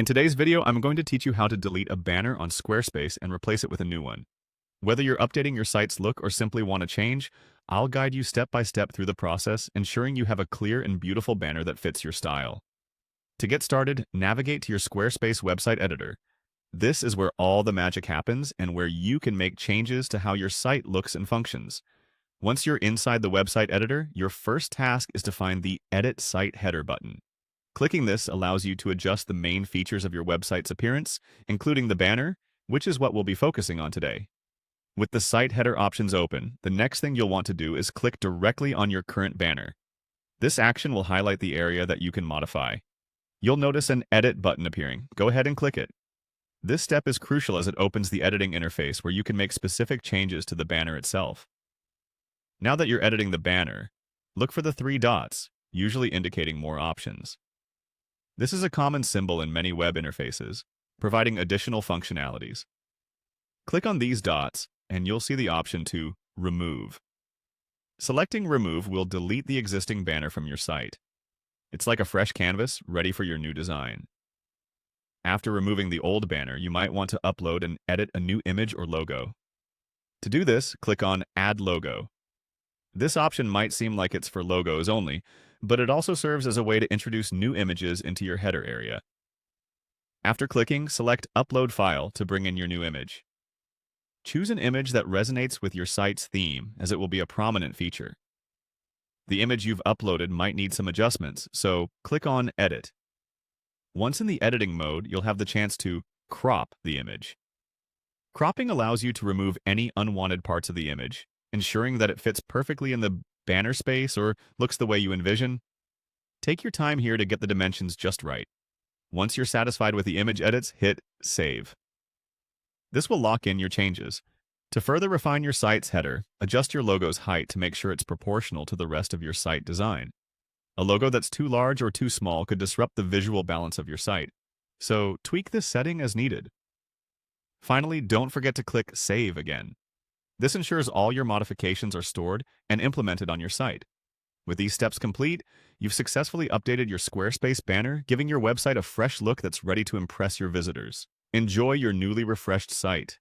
In today's video, I'm going to teach you how to delete a banner on Squarespace and replace it with a new one. Whether you're updating your site's look or simply want to change, I'll guide you step by step through the process, ensuring you have a clear and beautiful banner that fits your style. To get started, navigate to your Squarespace website editor. This is where all the magic happens and where you can make changes to how your site looks and functions. Once you're inside the website editor, your first task is to find the Edit Site Header button. Clicking this allows you to adjust the main features of your website's appearance, including the banner, which is what we'll be focusing on today. With the site header options open, the next thing you'll want to do is click directly on your current banner. This action will highlight the area that you can modify. You'll notice an Edit button appearing. Go ahead and click it. This step is crucial as it opens the editing interface where you can make specific changes to the banner itself. Now that you're editing the banner, look for the three dots, usually indicating more options. This is a common symbol in many web interfaces, providing additional functionalities. Click on these dots, and you'll see the option to Remove. Selecting Remove will delete the existing banner from your site. It's like a fresh canvas, ready for your new design. After removing the old banner, you might want to upload and edit a new image or logo. To do this, click on Add Logo. This option might seem like it's for logos only, but it also serves as a way to introduce new images into your header area. After clicking, select Upload File to bring in your new image. Choose an image that resonates with your site's theme, as it will be a prominent feature. The image you've uploaded might need some adjustments, so click on Edit. Once in the editing mode, you'll have the chance to crop the image. Cropping allows you to remove any unwanted parts of the image, ensuring that it fits perfectly in the banner space or looks the way you envision. Take your time here to get the dimensions just right. Once you're satisfied with the image edits, hit Save. This will lock in your changes. To further refine your site's header, adjust your logo's height to make sure it's proportional to the rest of your site design. A logo that's too large or too small could disrupt the visual balance of your site, so tweak this setting as needed. Finally, don't forget to click Save again. This ensures all your modifications are stored and implemented on your site. With these steps complete, you've successfully updated your Squarespace banner, giving your website a fresh look that's ready to impress your visitors. Enjoy your newly refreshed site.